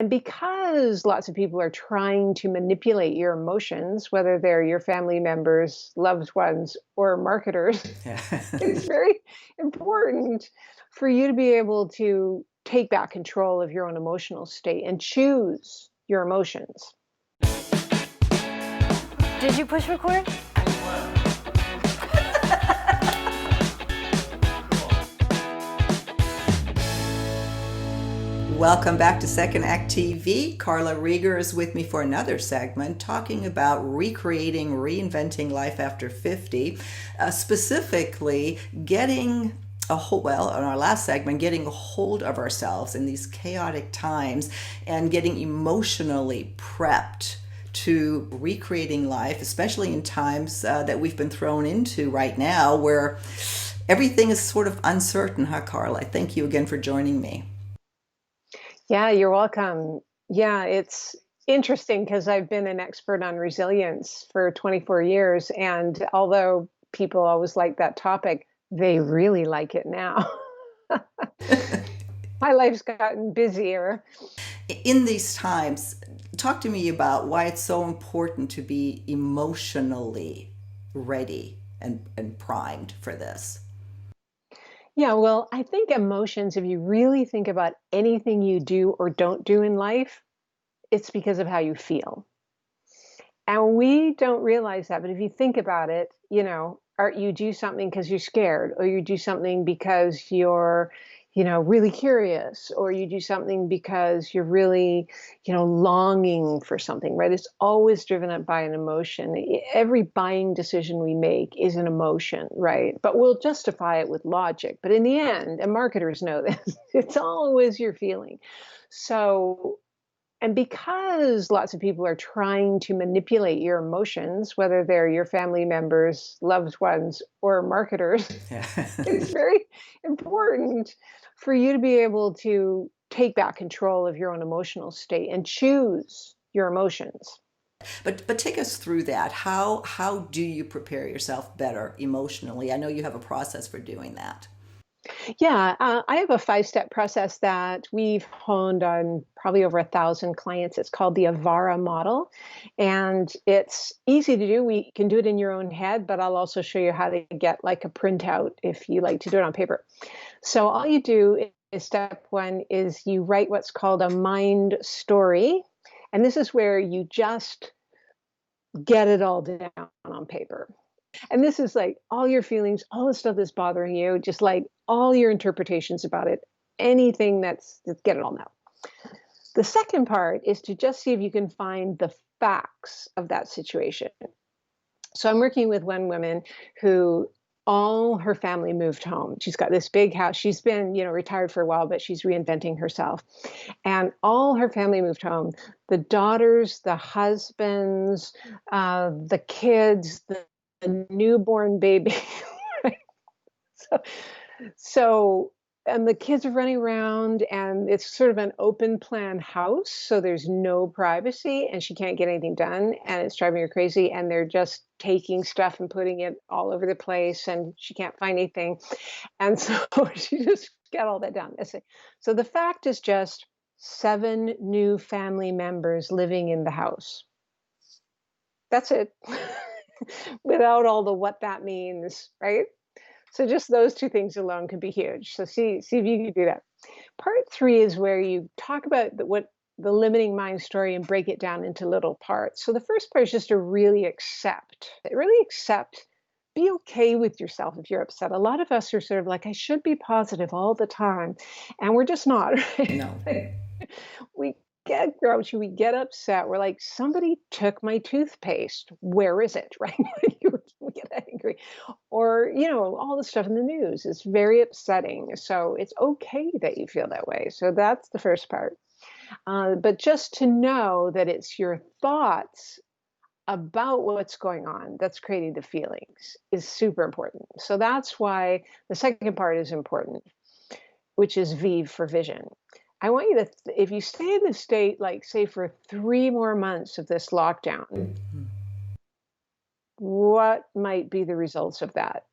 And because lots of people are trying to manipulate your emotions, whether they're your family members, loved ones, or marketers, Yeah. it's very important for you to be able to take back control of your own emotional state and choose your emotions. Did you push record? Welcome back to Second Act TV. Carla Rieger is with me for another segment talking about recreating, reinventing life after 50, specifically getting in our last segment, getting a hold of ourselves in these chaotic times and getting emotionally prepped to recreating life, especially in times that we've been thrown into right now where everything is sort of uncertain, huh, Carla? Thank you again for joining me. Yeah, you're welcome. Yeah, it's interesting because I've been an expert on resilience for 24 years. And although people always like that topic, they really like it now. My life's gotten busier. In these times, talk to me about why it's so important to be emotionally ready and primed for this. Yeah, well, I think emotions, if you really think about anything you do or don't do in life, it's because of how you feel. And we don't realize that, but if you think about it, or you do something because you're scared, or you do something because you're, really curious, or you do something because you're really, longing for something, right? It's always driven up by an emotion. Every buying decision we make is an emotion, right? But we'll justify it with logic. But in the end, and marketers know this, it's always your feeling. So and because lots of people are trying to manipulate your emotions, whether they're your family members, loved ones, or marketers, Yeah. it's very important for you to be able to take back control of your own emotional state and choose your emotions. But take us through that. How do you prepare yourself better emotionally? I know you have a process for doing that. Yeah, I have a five-step process that we've honed on probably over 1,000 clients. It's called the Avara model, and it's easy to do. We can do it in your own head, but I'll also show you how to get like a printout if you like to do it on paper. So all you do is step one is you write what's called a mind story, and this is where you just get it all down on paper. And this is like all your feelings, all the stuff that's bothering you, just like all your interpretations about it, anything that's get it all now. The second part is to just see if you can find the facts of that situation. So I'm working with one woman who all her family moved home. She's got this big house. She's been, retired for a while, but she's reinventing herself. And all her family moved home. The daughters, the husbands, the kids, the newborn baby. so, so and the kids are running around and it's sort of an open plan house, so there's no privacy and she can't get anything done and it's driving her crazy, and they're just taking stuff and putting it all over the place and she can't find anything, and so she just got all that done. So the fact is just 7 new family members living in the house. That's it. Without all the what that means, right? So just those two things alone could be huge. So see if you can do that. Part three is where you talk about what the limiting mind story and break it down into little parts. So the first part is just to really accept, be okay with yourself if you're upset. A lot of us are sort of like, I should be positive all the time, and we're just not. No. Right? We get grouchy, we get upset. We're like, somebody took my toothpaste. Where is it? Right? We get angry. Or, all the stuff in the news is very upsetting. So it's okay that you feel that way. So that's the first part. But just to know that it's your thoughts about what's going on that's creating the feelings is super important. So that's why the second part is important, which is V for vision. I want you to, if you stay in this state, like say for 3 more months of this lockdown, what might be the results of that?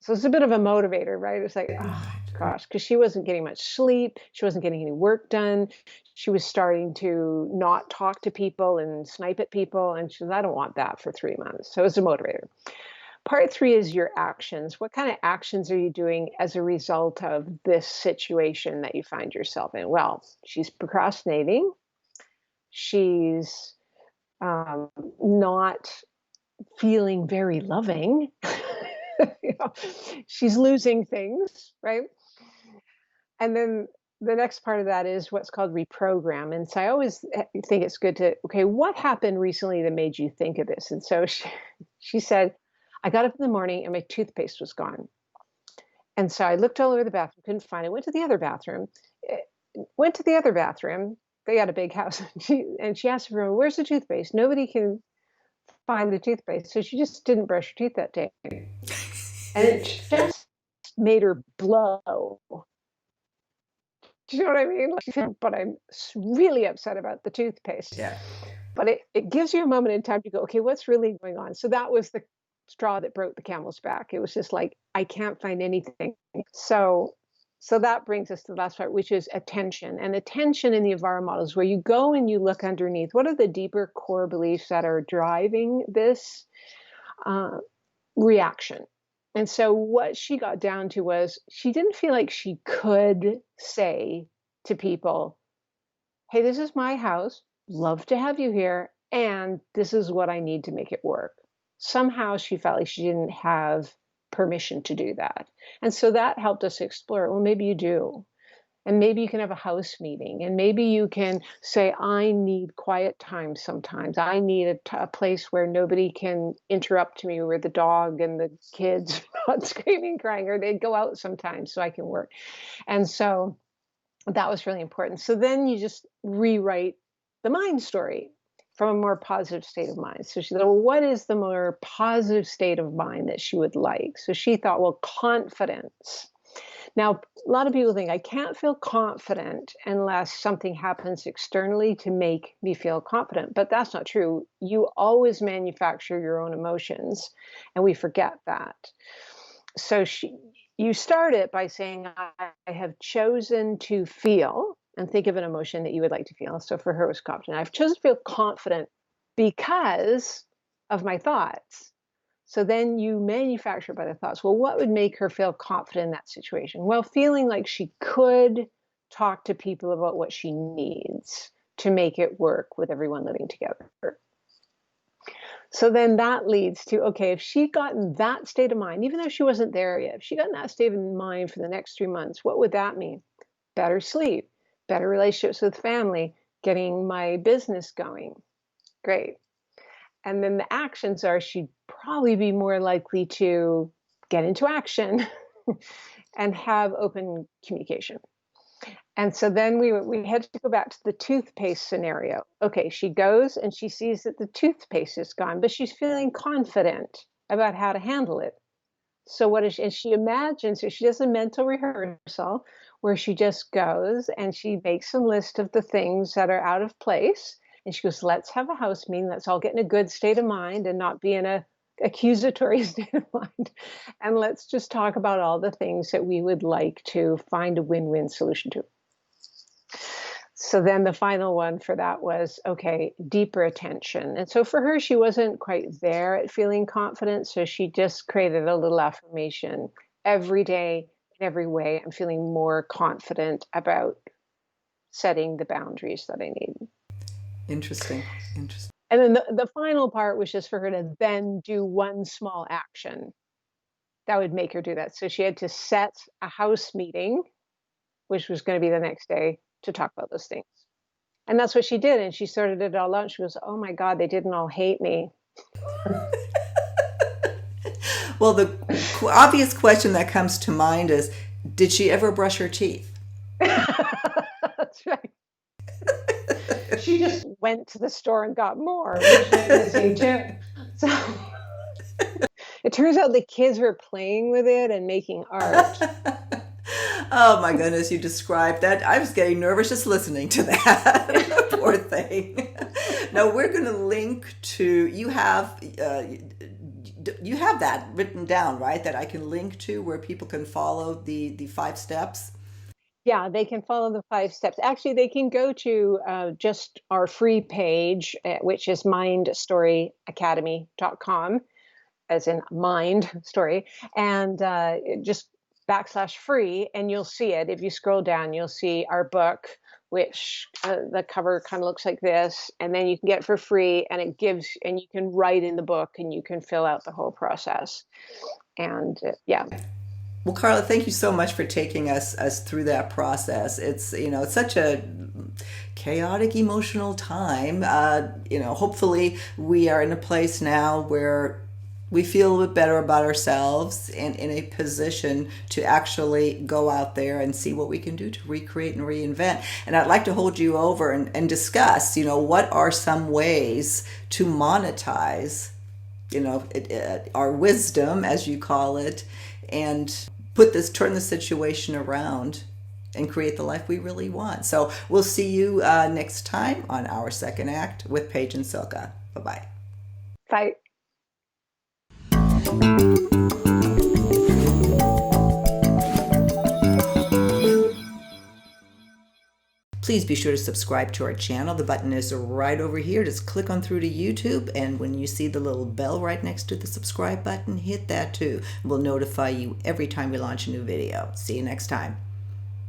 So it's a bit of a motivator, right? It's like, oh crossed because she wasn't getting much sleep. She wasn't getting any work done. She was starting to not talk to people and snipe at people. And she said, I don't want that for 3 months. So it was a motivator. Part three is your actions. What kind of actions are you doing as a result of this situation that you find yourself in? Well, she's procrastinating. She's not feeling very loving. You know, she's losing things, right? And then the next part of that is what's called reprogram. And so I always think it's good to, okay, what happened recently that made you think of this? And so she said, I got up in the morning and my toothpaste was gone. And so I looked all over the bathroom, couldn't find it, went to the other bathroom, went to the other bathroom. They got a big house. And she asked everyone, where's the toothpaste? Nobody can find the toothpaste. So she just didn't brush her teeth that day. And it just made her blow. Do you know what I mean? Like, she said, but I'm really upset about the toothpaste. Yeah. But it gives you a moment in time to go, okay, what's really going on? So that was the straw that broke the camel's back. It was just like, I can't find anything. So that brings us to the last part, which is attention. And attention in the Avara model is where you go and you look underneath. What are the deeper core beliefs that are driving this reaction? And so what she got down to was she didn't feel like she could say to people, hey, this is my house, love to have you here, and this is what I need to make it work. Somehow she felt like she didn't have permission to do that. And so that helped us explore, well, maybe you do. And maybe you can have a house meeting, and maybe you can say, I need quiet time sometimes. I need a place where nobody can interrupt me, where the dog and the kids are not screaming, crying, or they go out sometimes so I can work. And so that was really important. So then you just rewrite the mind story from a more positive state of mind. So she thought, well, what is the more positive state of mind that she would like? So she thought, well, confidence. Now, a lot of people think I can't feel confident unless something happens externally to make me feel confident, but that's not true. You always manufacture your own emotions, and we forget that. So you start it by saying, I have chosen to feel, and think of an emotion that you would like to feel. So for her, it was confident. I've chosen to feel confident because of my thoughts. So then you manufacture by the thoughts. Well, what would make her feel confident in that situation? Well, feeling like she could talk to people about what she needs to make it work with everyone living together. So then that leads to, okay, if she got in that state of mind, even though she wasn't there yet, if she got in that state of mind for the next 3 months, what would that mean? Better sleep, better relationships with family, getting my business going. Great. And then the actions are she'd probably be more likely to get into action and have open communication. And so then we had to go back to the toothpaste scenario. Okay, she goes and she sees that the toothpaste is gone, but she's feeling confident about how to handle it. So what is she, and she imagines, so she does a mental rehearsal where she just goes and she makes a list of the things that are out of place. And she goes, let's have a house meeting. Let's all get in a good state of mind and not be in a accusatory state of mind. And let's just talk about all the things that we would like to find a win-win solution to. So then the final one for that was, okay, deeper attention. And so for her, she wasn't quite there at feeling confident. So she just created a little affirmation every day, in every way. I'm feeling more confident about setting the boundaries that I need. Interesting. And then the final part was just for her to then do one small action that would make her do that. So she had to set a house meeting, which was going to be the next day, to talk about those things. And that's what she did. And she sorted it all out. And she goes, oh my God, they didn't all hate me. Well, the obvious question that comes to mind is, did she ever brush her teeth? That's right. She just went to the store and got more, which is missing too. So it turns out the kids were playing with it and making art. Oh my goodness, you described that. I was getting nervous just listening to that. Poor thing. Now we're going to link to, you have You have that written down, right? That I can link to where people can follow the 5 steps. Yeah, they can follow the 5 steps. Actually, they can go to just our free page, which is mindstoryacademy.com, as in mind story, and just /free, and you'll see it. If you scroll down, you'll see our book, which the cover kind of looks like this, and then you can get it for free, and and you can write in the book, and you can fill out the whole process. And yeah. Well, Carla, thank you so much for taking us through that process. It's it's such a chaotic, emotional time. Hopefully we are in a place now where we feel a little bit better about ourselves and in a position to actually go out there and see what we can do to recreate and reinvent. And I'd like to hold you over and discuss, what are some ways to monetize, our wisdom, as you call it, and turn the situation around and create the life we really want. So we'll see you next time on our second act with Paige and Silka. Bye-bye. Bye. Please be sure to subscribe to our channel. The button is right over here. Just click on through to YouTube, and when you see the little bell right next to the subscribe button, hit that too. We'll notify you every time we launch a new video. See you next time.